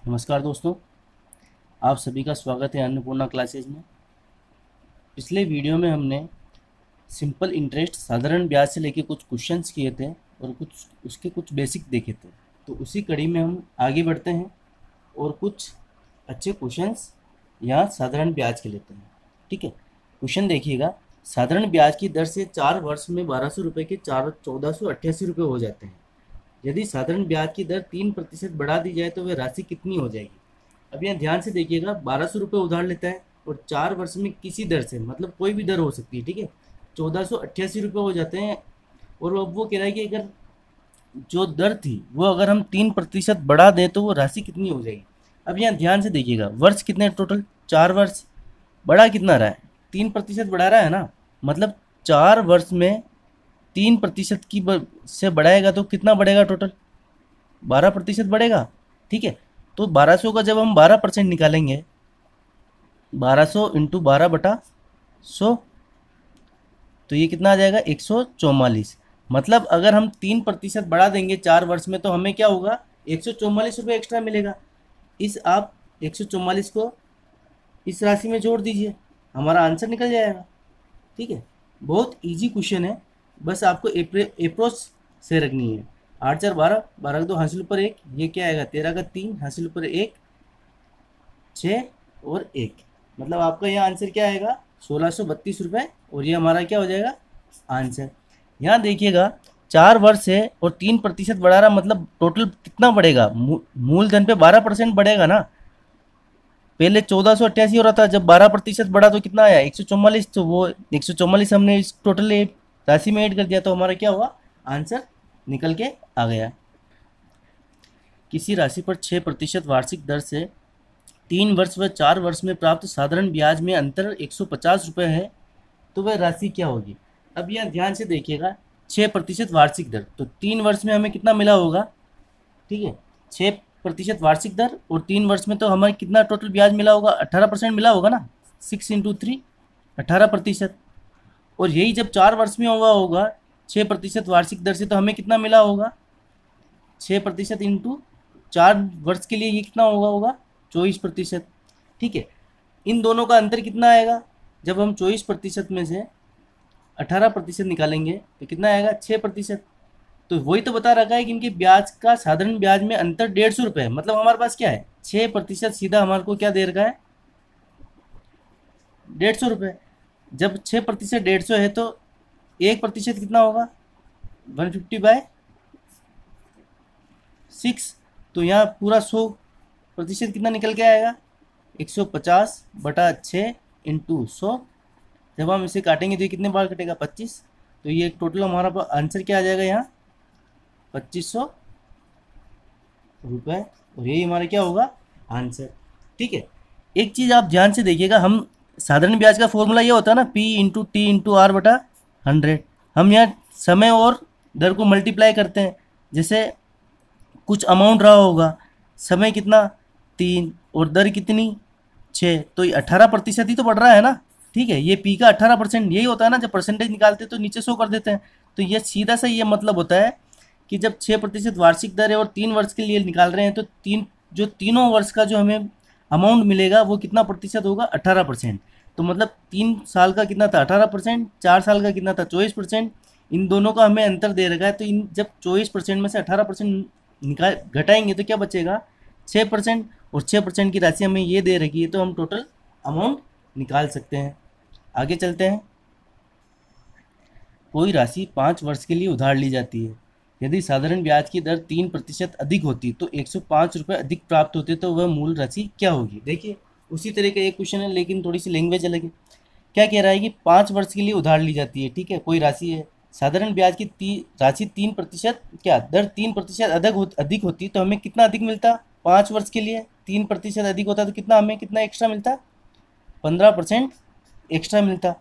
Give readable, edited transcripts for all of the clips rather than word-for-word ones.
नमस्कार दोस्तों, आप सभी का स्वागत है अन्नपूर्णा क्लासेज में। पिछले वीडियो में हमने सिंपल इंटरेस्ट साधारण ब्याज से लेके कुछ क्वेश्चंस किए थे और कुछ बेसिक देखे थे। तो उसी कड़ी में हम आगे बढ़ते हैं और कुछ अच्छे क्वेश्चंस यहाँ साधारण ब्याज के लेते हैं। ठीक है, क्वेश्चन देखिएगा। साधारण ब्याज की दर से 4 वर्ष में 1200 रुपये के 1488 रुपये हो जाते हैं। यदि साधारण ब्याज की दर 3% बढ़ा दी जाए तो वह राशि कितनी हो जाएगी। अब यहाँ ध्यान से देखिएगा, 1200 रुपये उधार लेता है और 4 वर्ष में किसी दर से, मतलब कोई भी दर हो सकती है, ठीक है, 1488 रुपये हो जाते हैं। और अब वो कह रहा है कि अगर जो दर थी वो अगर हम 3% बढ़ा दें तो वो राशि कितनी हो जाएगी। अब यहाँ ध्यान से देखिएगा, वर्ष कितने टोटल, 4 वर्ष। बढ़ा कितना रहा है, 3% बढ़ा रहा है ना, मतलब 4 वर्ष में 3% से बढ़ाएगा तो कितना बढ़ेगा, टोटल 12% बढ़ेगा। ठीक है, तो 1200 का जब हम 12% निकालेंगे, 1200 इंटू 12/100, तो ये कितना आ जाएगा, 144। मतलब अगर हम 3% बढ़ा देंगे 4 वर्ष में तो हमें क्या होगा, 144 रुपये एक्स्ट्रा मिलेगा। आप 144 को इस राशि में जोड़ दीजिए, हमारा आंसर निकल जाएगा। ठीक है, बहुत इजी क्वेश्चन है, बस आपको अप्रोच से रखनी है। 8 4 12, 12 का 2 हासिल ऊपर 1, ये क्या आएगा, 13 का 3 हासिल ऊपर 1, 6 और 1, मतलब आपका यहाँ आंसर क्या आएगा, 1632 रुपये। और ये हमारा क्या हो जाएगा, आंसर। यहाँ देखिएगा, 4 वर्ष है और 3% बढ़ा रहा, मतलब टोटल कितना बढ़ेगा, मूलधन पे 12% बढ़ेगा ना। पहले 1488 हो रहा था, जब 12% बढ़ा तो कितना आया, 144। तो वो 144 हमने इस टोटल राशि में ऐड कर दिया, तो हमारा क्या हुआ, आंसर निकल के आ गया। किसी राशि पर 6% वार्षिक दर से 3 वर्ष व 4 वर्ष में प्राप्त साधारण ब्याज में अंतर 150 रुपये है, तो वह राशि क्या होगी। अब यहाँ ध्यान से देखिएगा, 6% वार्षिक दर, तो 3 वर्ष में हमें कितना मिला होगा, ठीक है, 6% वार्षिक दर और 3 वर्ष में तो हमें कितना टोटल ब्याज मिला होगा, 18% मिला होगा ना। 6 इंटू 3, 18%। और यही जब 4 वर्ष में होगा 6% वार्षिक दर से, तो हमें कितना मिला होगा, 6% इंटू 4 वर्ष के लिए ये कितना होगा 24%। ठीक है, इन दोनों का अंतर कितना आएगा, जब हम 24% में से 18% निकालेंगे तो कितना आएगा, 6%। तो वही तो बता रखा है कि इनके ब्याज का साधारण ब्याज में अंतर 150 रुपये है, मतलब हमारे पास क्या है, 6% सीधा हमारे को क्या दे रखा है, 150 रुपये। जब 6% 150 है तो 1% कितना होगा, 150/6। तो यहाँ पूरा 100% कितना निकल के आएगा, 150/6 इंटू 100। जब हम इसे काटेंगे तो ये कितने बार कटेगा, 25। तो ये टोटल हमारा आंसर क्या आ जाएगा यहाँ, 2500 रुपये। और यही हमारा क्या होगा, आंसर। ठीक है, एक चीज़ आप ध्यान से देखिएगा, हम साधारण ब्याज का फॉर्मूला ये होता है ना, P/T/R/100। हम यहाँ समय और दर को मल्टीप्लाई करते हैं। जैसे कुछ अमाउंट रहा होगा, समय कितना 3 और दर कितनी 6, तो ये 18% ही तो बढ़ रहा है ना। ठीक है, ये P का 18% यही होता है ना, जब परसेंटेज निकालते हैं तो नीचे 100 कर देते हैं। तो ये सीधा सा ये मतलब होता है कि जब 6% वार्षिक दर है और 3 वर्ष के लिए निकाल रहे हैं, तो तीनों वर्ष का जो हमें अमाउंट मिलेगा वो कितना प्रतिशत होगा, 18%। तो मतलब 3 साल का कितना था, 18%, 4 साल का कितना था, 24%। इन दोनों का हमें अंतर दे रखा है, तो इन जब 24% में से 18% निकाल घटाएंगे तो क्या बचेगा, 6%। और 6% की राशि हमें ये दे रखी है, तो हम टोटल अमाउंट निकाल सकते हैं। आगे चलते हैं। कोई राशि 5 वर्ष के लिए उधार ली जाती है। यदि साधारण ब्याज की दर 3% अधिक होती तो 105 रुपये अधिक प्राप्त होते, तो वह मूल राशि क्या होगी। देखिए, उसी तरह का एक क्वेश्चन है, लेकिन थोड़ी सी लैंग्वेज अलग है। क्या कह रहा है कि 5 वर्ष के लिए उधार ली जाती है, ठीक है, कोई राशि है, साधारण ब्याज की राशि 3%, क्या दर 3% अधिक होती तो हमें कितना अधिक मिलता, 5 वर्ष के लिए 3% अधिक होता तो हमें कितना एक्स्ट्रा मिलता, 15% एक्स्ट्रा मिलता।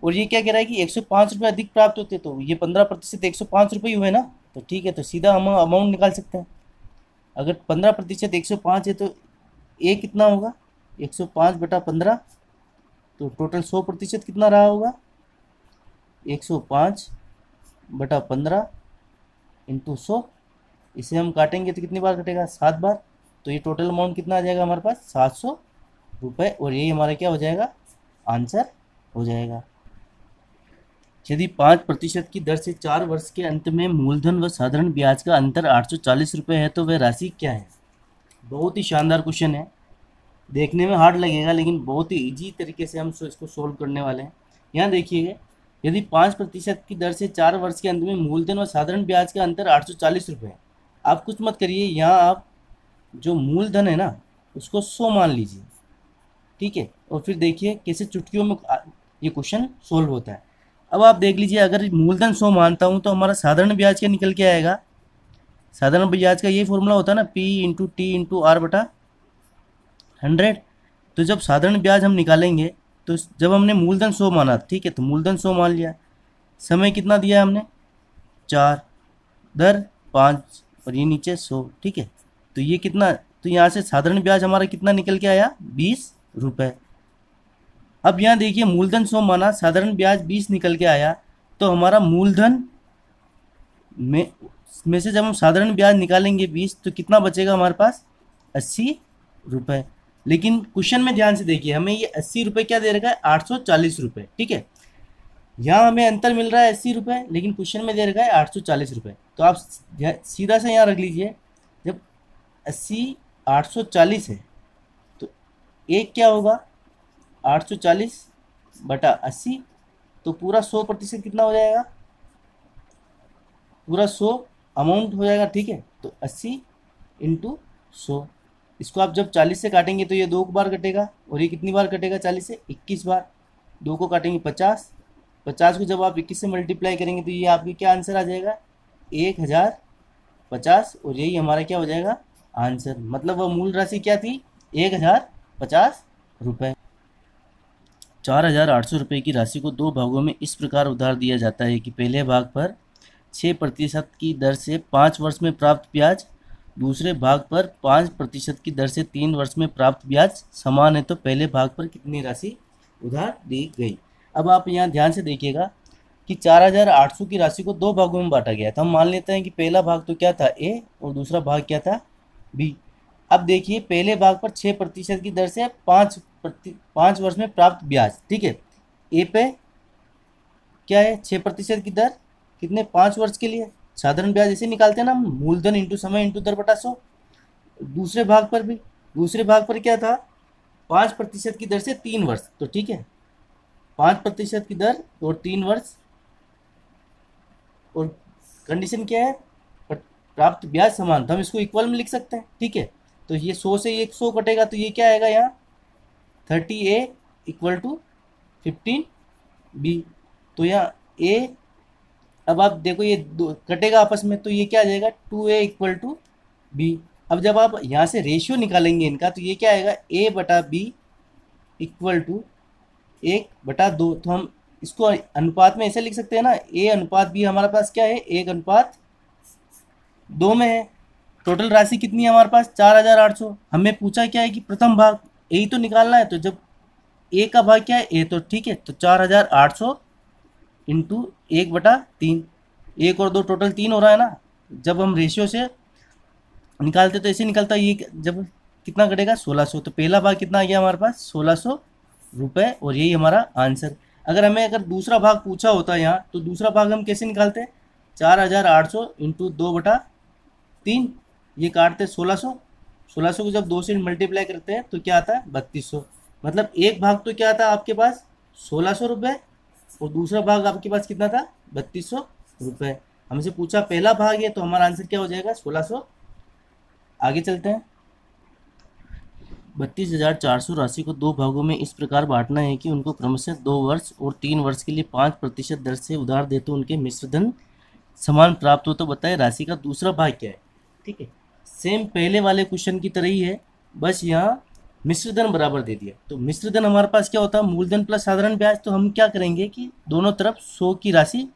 और ये क्या कह रहा है कि 105 रुपये अधिक प्राप्त होते, तो ये 15% 105 रुपये हुए ना। तो ठीक है, तो सीधा हम अमाउंट निकाल सकते हैं। अगर 15% 105 है तो ए कितना होगा, 105/15। तो टोटल 100% कितना रहा होगा, 105/15 इंटू 100। इसे हम काटेंगे तो कितनी बार कटेगा, 7 बार। तो ये टोटल अमाउंट कितना आ जाएगा हमारे पास 700 रुपये, और यही हमारा क्या हो जाएगा आंसर हो जाएगा। यदि 5% की दर से 4 वर्ष के अंत में मूलधन व साधारण ब्याज का अंतर 840 रुपये है तो वह राशि क्या है। बहुत ही शानदार क्वेश्चन है, देखने में हार्ड लगेगा लेकिन बहुत ही इजी तरीके से हम इसको सोल्व करने वाले हैं। यहाँ देखिएगा, यदि 5% की दर से 4 वर्ष के अंत में मूलधन व साधारण ब्याज का अंतर 840 रुपये है। आप कुछ मत करिए, यहाँ आप जो मूलधन है ना उसको 100 मान लीजिए, ठीक है, और फिर देखिए कैसे चुटकियों में ये क्वेश्चन सोल्व होता है। अब आप देख लीजिए, अगर मूलधन 100 मानता हूँ तो हमारा साधारण ब्याज क्या निकल के आएगा। साधारण ब्याज का ये फॉर्मूला होता है ना, P into T into R बटा 100। तो जब साधारण ब्याज हम निकालेंगे तो जब हमने मूलधन 100 माना, ठीक है, तो मूलधन 100 मान लिया, समय कितना दिया हमने 4, दर 5 और ये नीचे 100, ठीक है, तो ये कितना, तो यहाँ से साधारण ब्याज हमारा कितना निकल के आया 20 रुपये। अब यहाँ देखिए मूलधन 100 माना, साधारण ब्याज 20 निकल के आया, तो हमारा मूलधन में से जब हम साधारण ब्याज निकालेंगे 20 तो कितना बचेगा हमारे पास 80 रुपये। लेकिन क्वेश्चन में ध्यान से देखिए, हमें ये 80 रुपये क्या दे रखा है 840 रुपये, ठीक है, यहाँ हमें अंतर मिल रहा है 80 रुपये लेकिन क्वेश्चन में दे रखा है 840 रुपये। तो आप सीधा से यहाँ रख लीजिए, जब 80 840 है तो एक क्या होगा 840 बटा 80, तो पूरा 100% कितना हो जाएगा, पूरा 100 अमाउंट हो जाएगा, ठीक है, तो 80 इंटू 100। इसको आप जब 40 से काटेंगे तो ये 2 बार कटेगा, और ये कितनी बार कटेगा 40 से 21 बार, 2 को काटेंगे 50, 50 को जब आप 21 से मल्टीप्लाई करेंगे तो ये आपके क्या आंसर आ जाएगा 1050, और यही हमारा क्या हो जाएगा आंसर। मतलब वह मूल राशि क्या थी 1050 रुपये। 4800 रुपये की राशि को 2 भागों में इस प्रकार उधार दिया जाता है कि पहले भाग पर 6% की दर से 5 वर्ष में प्राप्त ब्याज, दूसरे भाग पर 5% की दर से 3 वर्ष में प्राप्त ब्याज समान है, तो पहले भाग पर कितनी राशि उधार दी गई। अब आप यहाँ ध्यान से देखिएगा कि 4800 की राशि को 2 भागों में बांटा गया था। हम मान लेते हैं कि पहला भाग तो क्या था ए और दूसरा भाग क्या था बी। अब देखिए पहले भाग पर 6% की दर से 5 वर्ष में प्राप्त ब्याज, ठीक है, ए पे क्या है 6% की दर, कितने 5 वर्ष के लिए, साधारण ब्याज ऐसे निकालते हैं ना, मूलधन इंटू समय इंटू दर बटा 100। दूसरे भाग पर भी, दूसरे भाग पर क्या था 5% की दर से 3 वर्ष, तो ठीक है 5% की दर और 3 वर्ष, और कंडीशन क्या है प्राप्त ब्याज समान, तो हम इसको इक्वल में लिख सकते हैं, ठीक है। तो ये 100 से 100 कटेगा तो ये क्या आएगा यहाँ 30A इक्वल टू 15B। तो यहाँ ए, अब आप देखो ये कटेगा आपस में तो ये क्या आ जाएगा 2A इक्वल टू B। अब जब आप यहाँ से रेशियो निकालेंगे इनका तो ये क्या आएगा A बटा B इक्वल टू 1/2। तो हम इसको अनुपात में ऐसे लिख सकते हैं ना, A अनुपात B हमारे पास क्या है 1:2 में है। टोटल राशि कितनी है हमारे पास 4800। हमें पूछा क्या है कि प्रथम भाग यही तो निकालना है, तो जब ए का भाग क्या है ए, तो ठीक है, तो 4800 इंटू 1/3, 1 और 2 टोटल 3 हो रहा है ना। जब हम रेशियो से निकालते तो ऐसे निकलता है, ये जब कितना कटेगा 1600, तो पहला भाग कितना आ गया हमारे पास 1600 रुपये, और यही हमारा आंसर। अगर दूसरा भाग पूछा होता है यहाँ, तो दूसरा भाग हम कैसे निकालते हैं 4800 इंटू 2/3, ये काटते 1600 को जब 2 से मल्टीप्लाई करते हैं तो क्या आता है 3200। मतलब एक भाग तो क्या था आपके पास 1600 रुपये और दूसरा भाग आपके पास कितना था 3200 रुपये। हमसे पूछा पहला भाग है तो हमारा आंसर क्या हो जाएगा 1600। आगे चलते हैं। 32,400 राशि को 2 भागों में इस प्रकार बांटना है कि उनको क्रमशः 2 वर्ष और 3 वर्ष के लिए 5% दर से उधार दे तो उनके मिश्र धन समान प्राप्त हो। तो बताए राशि का दूसरा भाग क्या है। ठीक है, सेम पहले वाले क्वेश्चन की तरह ही है, बस यहाँ मिश्र धन बराबर दे दिया। तो मिश्र धन हमारे पास क्या होता है मूलधन प्लस साधारण ब्याज। तो हम क्या करेंगे कि दोनों तरफ 100 की राशि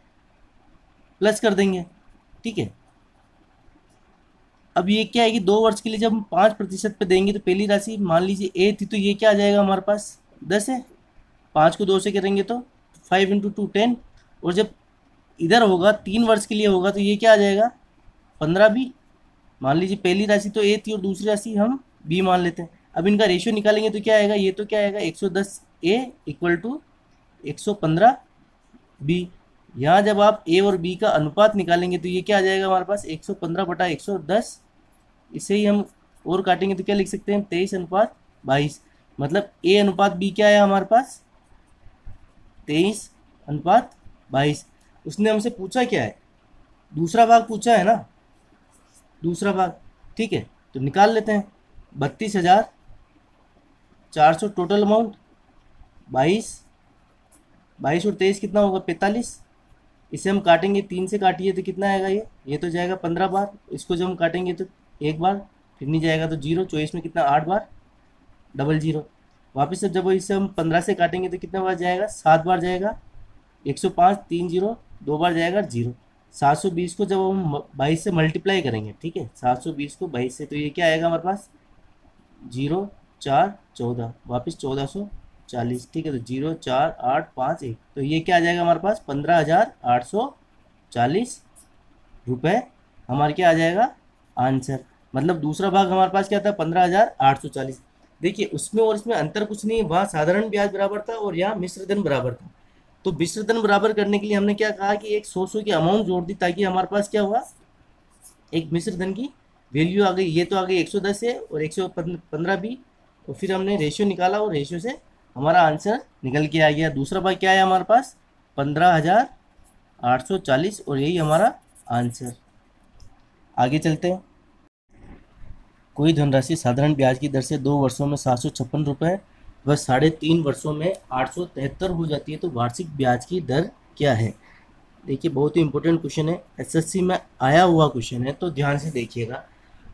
प्लस कर देंगे। ठीक है, अब ये क्या है कि 2 वर्ष के लिए जब हम 5% पे देंगे तो पहली राशि मान लीजिए ए थी, तो ये क्या आ जाएगा हमारे पास 10 है। 5 को 2 से करेंगे तो 5 × 2 10, और जब इधर होगा 3 वर्ष के लिए होगा तो ये क्या आ जाएगा 15 भी। मान लीजिए पहली राशि तो ए थी और दूसरी राशि हम बी मान लेते हैं। अब इनका रेशियो निकालेंगे तो क्या आएगा, ये तो क्या आएगा 110 ए इक्वल टू 115 बी। यहाँ जब आप ए और बी का अनुपात निकालेंगे तो ये क्या आ जाएगा हमारे पास 115 बटा 110। इसे ही हम और काटेंगे तो क्या लिख सकते हैं 23:22। मतलब ए अनुपात बी क्या है हमारे पास 23:22। उसने हमसे पूछा क्या है, दूसरा भाग पूछा है ना, दूसरा भाग। ठीक है, तो निकाल लेते हैं। 32,400 टोटल अमाउंट, 22 और 23 कितना होगा 45। इसे हम काटेंगे 3 से काटिए तो कितना आएगा, ये तो जाएगा 15 बार। इसको जब हम काटेंगे तो एक बार, फिर नहीं जाएगा तो 0। 24 में कितना 8 बार, 00। वापस से जब इसे हम 15 से काटेंगे तो कितना बार जाएगा 7 बार जाएगा। 105 3 0 2 बार जाएगा 0। 720 को जब हम 22 से मल्टीप्लाई करेंगे, ठीक है 720 को 22 से, तो ये क्या आएगा हमारे पास 0 4 14, वापस 1440। ठीक है, तो 0 4 8 5 1, तो ये क्या आ जाएगा हमारे पास 15,840 रुपये हमारे क्या आ जाएगा आंसर। मतलब दूसरा भाग हमारे पास क्या था 15,840। देखिए उसमें और इसमें अंतर कुछ नहीं है, वहाँ साधारण ब्याज बराबर था और यहाँ मिश्र धन बराबर था। तो मिश्र धन बराबर करने के लिए हमने क्या कहा कि एक 100 की अमाउंट जोड़ दी, ताकि हमारे पास क्या हुआ एक मिश्र धन की वैल्यू आ गई। ये तो आ गई 110 है और 115 भी, तो फिर हमने रेशियो निकाला और रेशियो से हमारा आंसर निकल के आ गया। दूसरा भाग क्या है हमारे पास 15,840 और यही हमारा आंसर। आगे चलते हैं। कोई धनराशि साधारण ब्याज की दर से 2 वर्षों में 756 रुपये व 3.5 वर्षों में 873 हो जाती है, तो वार्षिक ब्याज की दर क्या है। देखिए बहुत ही इंपॉर्टेंट क्वेश्चन है, एसएससी में आया हुआ क्वेश्चन है, तो ध्यान से देखिएगा।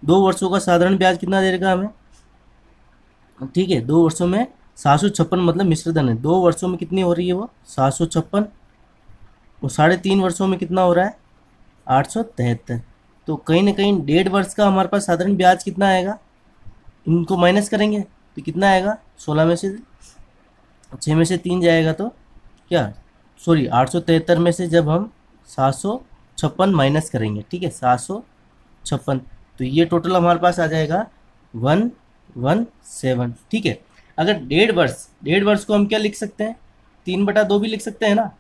2 वर्षों का साधारण ब्याज कितना दे देगा हमें, ठीक है 2 वर्षों में 756 मतलब मिश्र धन है। 2 वर्षों में कितनी हो रही है वो 756 और 3.5 वर्षों में कितना हो रहा है 873। तो कहीं ना कहीं 1.5 वर्ष का हमारे पास साधारण ब्याज कितना आएगा, इनको माइनस करेंगे तो कितना आएगा 16 में से 6 में से 3 जाएगा, तो क्या 873 में से जब हम 756 माइनस करेंगे, ठीक है 756, तो ये टोटल हमारे पास आ जाएगा 117। ठीक है, अगर 1.5 वर्ष को हम क्या लिख सकते हैं 3/2 भी लिख सकते हैं ना,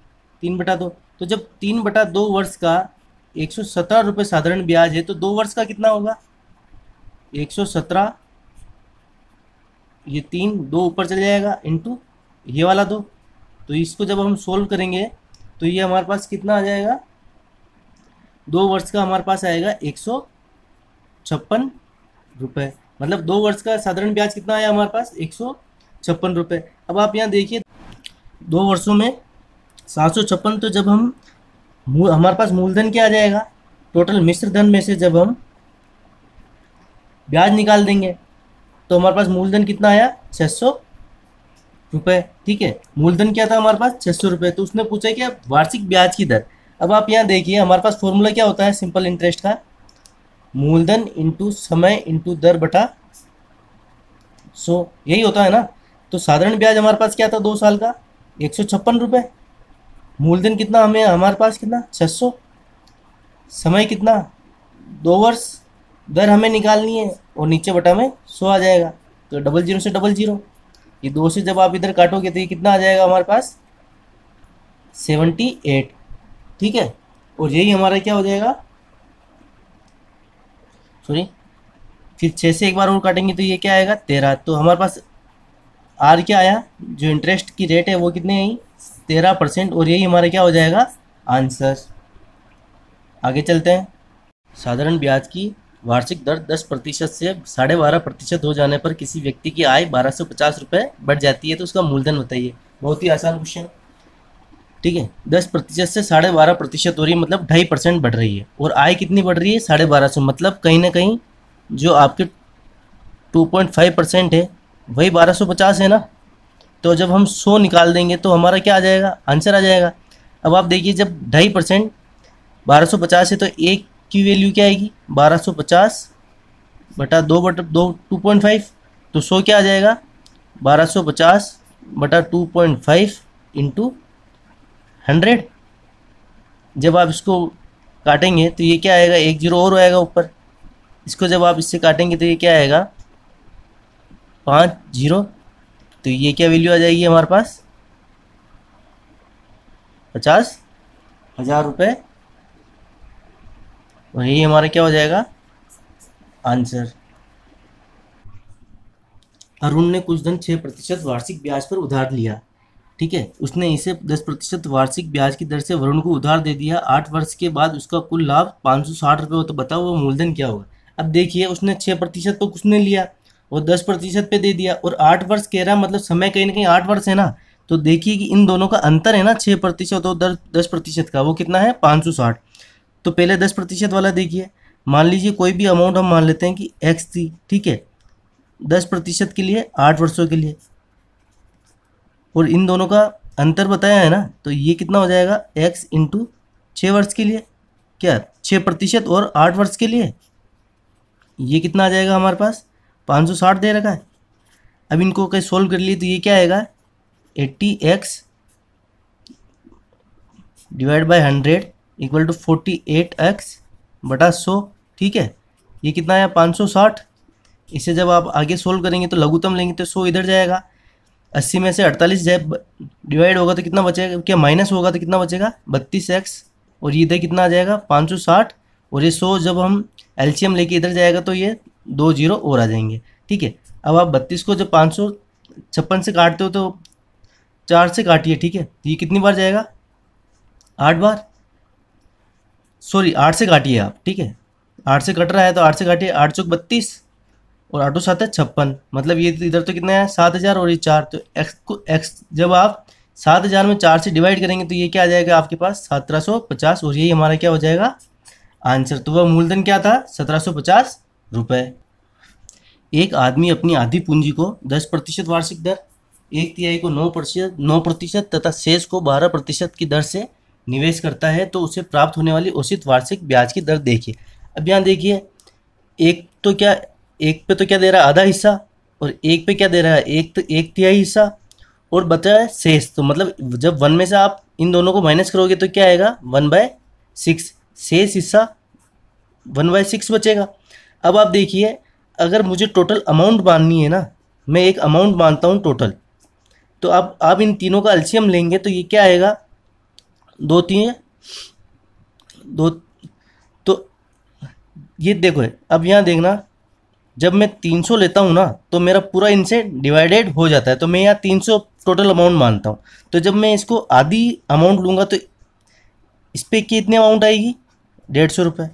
3/2। तो जब 3/2 वर्ष का 117 रुपये साधारण ब्याज है, तो 2 वर्ष का कितना होगा 117, ये 3 2 ऊपर चले जाएगा इंटू ये वाला 2। तो इसको जब हम सोल्व करेंगे तो ये हमारे पास कितना आ जाएगा 2 वर्ष का हमारे पास आएगा 156 रुपये। मतलब 2 वर्ष का साधारण ब्याज कितना आया हमारे पास 156 रुपये। अब आप यहाँ देखिए 2 वर्षों में 756, तो जब हम हमारे पास मूलधन क्या आ जाएगा टोटल मिश्र धन में से जब हम ब्याज निकाल देंगे तो हमारे पास मूलधन कितना आया 600 रुपये। ठीक है, मूलधन क्या था हमारे पास 600 रुपये। तो उसने पूछा क्या वार्षिक ब्याज की दर। अब आप यहाँ देखिए हमारे पास फॉर्मूला क्या होता है सिंपल इंटरेस्ट का, मूलधन इंटू समय इंटू दर बटा 100, यही होता है ना। तो साधारण ब्याज हमारे पास क्या था 2 साल का 156 रुपये, मूलधन कितना हमें हमारे पास कितना 600, समय कितना 2 वर्ष, दर हमें निकालनी है और नीचे बटा में 100 आ जाएगा। तो 00 से 00, ये 2 से जब आप इधर काटोगे तो ये कितना आ जाएगा हमारे पास 78। ठीक है, और यही हमारा क्या हो जाएगा, फिर 6 से एक बार और काटेंगे तो ये क्या आएगा 13। तो हमारे पास आर क्या आया, जो इंटरेस्ट की रेट है वो कितने आई 13%, और यही हमारा क्या हो जाएगा आंसर। आगे चलते हैं। साधारण ब्याज की वार्षिक दर 10% से 12.5% हो जाने पर किसी व्यक्ति की आय 1250 रुपये बढ़ जाती है, तो उसका मूलधन बताइए। बहुत ही आसान क्वेश्चन। ठीक है, 10% से 12.5% हो रही है, मतलब 2.5% बढ़ रही है, और आय कितनी बढ़ रही है 1250, मतलब कहीं ना कहीं जो आपके 2.5% है वही 1250 है ना। तो जब हम 100 निकाल देंगे तो हमारा क्या आ जाएगा आंसर आ जाएगा। अब आप देखिए जब 2.5% 1250 है तो एक की वैल्यू क्या आएगी 1250 बटा 2/2 तो 100 क्या आ जाएगा 1250 बटा 2.5 इंटू 100। जब आप इसको काटेंगे तो ये क्या आएगा 1 0 और आएगा ऊपर, इसको जब आप इससे काटेंगे तो ये क्या आएगा 50, तो ये क्या वैल्यू आ जाएगी हमारे पास 50,000 रुपये, और यही हमारा क्या हो जाएगा आंसर। अरुण ने कुछ धन 6% वार्षिक ब्याज पर उधार लिया, ठीक है। उसने इसे 10% वार्षिक ब्याज की दर से वरुण को उधार दे दिया। 8 वर्ष के बाद उसका कुल लाभ 560 रुपये हो, तो बताओ वो मूलधन क्या होगा। अब देखिए उसने 6% पर उसने लिया और 10% पे दे दिया, और 8 वर्ष कह रहा, मतलब समय कहीं ना कहीं 8 वर्ष है ना। तो देखिए कि इन दोनों का अंतर है ना 6% और 10% का, वो कितना है 560। तो पहले 10% वाला देखिए, मान लीजिए कोई भी अमाउंट हम मान लेते हैं कि x थी, ठीक है, 10% के लिए 8 वर्षों के लिए, और इन दोनों का अंतर बताया है ना, तो ये कितना हो जाएगा x इंटू 6 वर्ष के लिए, क्या 6% और 8 वर्ष के लिए, ये कितना आ जाएगा हमारे पास 560 दे रखा है। अब इनको कहीं सोल्व कर लिए तो ये क्या आएगा 80x divide by 100 equal to 48x बटा 100, ठीक है। ये कितना आया 560। इसे जब आप आगे सोल्व करेंगे तो लघुत्तम लेंगे तो 100 इधर जाएगा, 80 में से 48 डिवाइड होगा तो कितना बचेगा, क्या माइनस होगा तो कितना बचेगा 32x, और ये इधर कितना आ जाएगा 560, और ये 100 जब हम एलसीएम लेके इधर जाएगा तो ये 2 जीरो और आ जाएंगे, ठीक है। अब आप 32 को जब 556 से काटते हो तो 4 से काटिए, ठीक है। तो ये कितनी बार जाएगा 8 बार, सॉरी 8 से काटिए आप, ठीक है। 8 से कट रहा है तो 8 से काटिए, 8 चौक 32 और 8 7 है 56, मतलब ये इधर तो कितना है 7000 और ये 4, तो x जब आप 7000 में 4 से डिवाइड करेंगे तो ये क्या आ जाएगा आपके पास 1750, और यही हमारा क्या हो जाएगा आंसर। तो वह मूलधन क्या था 1750 रुपये। एक आदमी अपनी आधी पूंजी को 10% वार्षिक दर, 1/3 को 9% तथा शेष को 12% की दर से निवेश करता है, तो उसे प्राप्त होने वाली उचित वार्षिक ब्याज की दर देखिए। अब यहाँ देखिए एक पे तो क्या दे रहा है आधा हिस्सा, और एक पे क्या दे रहा है 1/3 हिस्सा, और बचा है शेष। तो मतलब जब 1 में से आप इन दोनों को माइनस करोगे तो क्या आएगा 1/6, शेष हिस्सा 1/6 बचेगा। अब आप देखिए अगर मुझे टोटल अमाउंट माननी है ना, मैं एक अमाउंट मानता हूँ टोटल, तो अब आप इन तीनों का एलसीएम लेंगे तो ये क्या आएगा 2 3 2, तो ये देखो है। अब यहाँ देखना जब मैं 300 लेता हूँ ना तो मेरा पूरा इनसे डिवाइडेड हो जाता है, तो मैं यहाँ 300 टोटल अमाउंट मानता हूँ। तो जब मैं इसको आधी अमाउंट लूँगा तो इस पर कितनी अमाउंट आएगी 150 रुपये,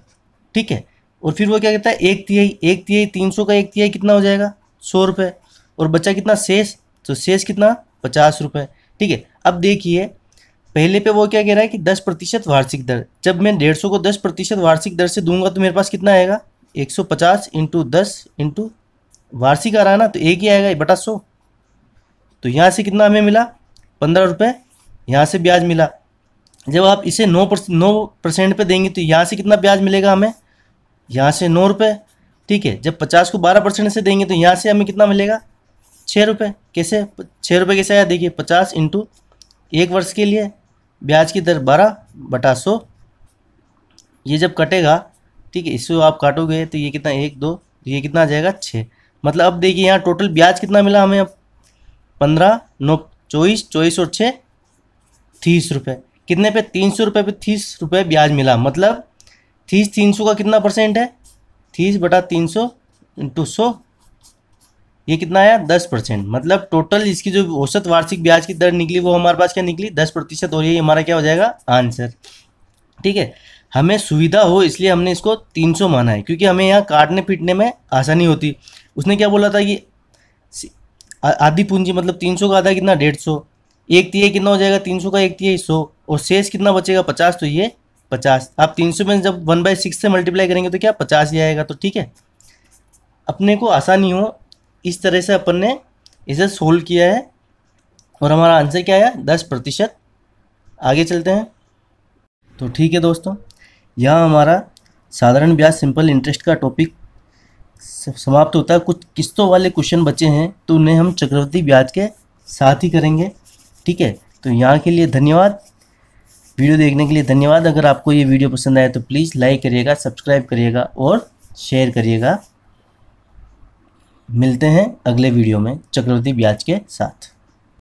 ठीक है। और फिर वो क्या कहता है 1/3 300 का 1/3 कितना हो जाएगा 100 रुपये, और बचा कितना शेष, तो शेष कितना 50 रुपये, ठीक है। अब देखिए पहले पे वो क्या कह रहा है कि 10% वार्षिक दर, जब मैं 150 को 10% वार्षिक दर से दूंगा तो मेरे पास कितना आएगा 150 इंटू 10 इंटू वार्षिक आ रहा है ना, तो एक ही आएगा बटा 100। तो यहाँ से कितना हमें मिला 15 रुपये, यहाँ से ब्याज मिला। जब आप इसे 9% पे देंगे तो यहाँ से कितना ब्याज मिलेगा हमें, यहाँ से 9 रुपये, ठीक है। जब 50 को 12% से देंगे तो यहाँ से हमें कितना मिलेगा 6 रुपये। कैसे 6 रुपये कैसे आया, देखिए 50 इंटू 1 वर्ष के लिए ब्याज की दर 12/100, ये जब कटेगा, ठीक है, इसको आप काटोगे तो ये कितना 1 2, तो ये कितना आ जाएगा 6। मतलब अब देखिए यहाँ टोटल ब्याज कितना मिला हमें, अब 15 9 24 और 6 30 रुपये, कितने पे 300 रुपये पे 30 रुपये ब्याज मिला। मतलब 300 का कितना परसेंट है 30/300 इंटू 100, ये कितना आया 10%। मतलब टोटल इसकी जो औसत वार्षिक ब्याज की दर निकली वो हमारे पास क्या निकली 10%, और ये हमारा क्या हो जाएगा आंसर, ठीक है। हमें सुविधा हो इसलिए हमने इसको 300 माना है, क्योंकि हमें यहाँ काटने पीटने में आसानी होती। उसने क्या बोला था कि आधी पूंजी मतलब 300 का आधा कितना 150, 1/3 कितना हो जाएगा 300 का 1/3 100, और शेष कितना बचेगा 50, तो ये 50। आप 300 में जब 1/6 से मल्टीप्लाई करेंगे तो क्या 50 ही आएगा, तो ठीक है। अपने को आसानी हो इस तरह से अपन ने इसे सोल्व किया है, और हमारा आंसर क्या आया 10%। आगे चलते हैं। तो ठीक है दोस्तों, यहाँ हमारा साधारण ब्याज सिंपल इंटरेस्ट का टॉपिक समाप्त होता है। कुछ किस्तों वाले क्वेश्चन बचे हैं तो उन्हें हम चक्रवृद्धि ब्याज के साथ ही करेंगे, ठीक है। तो यहाँ के लिए धन्यवाद, वीडियो देखने के लिए धन्यवाद। अगर आपको ये वीडियो पसंद आए तो प्लीज़ लाइक करिएगा, सब्सक्राइब करिएगा और शेयर करिएगा। मिलते हैं अगले वीडियो में चक्रवृद्धि ब्याज के साथ।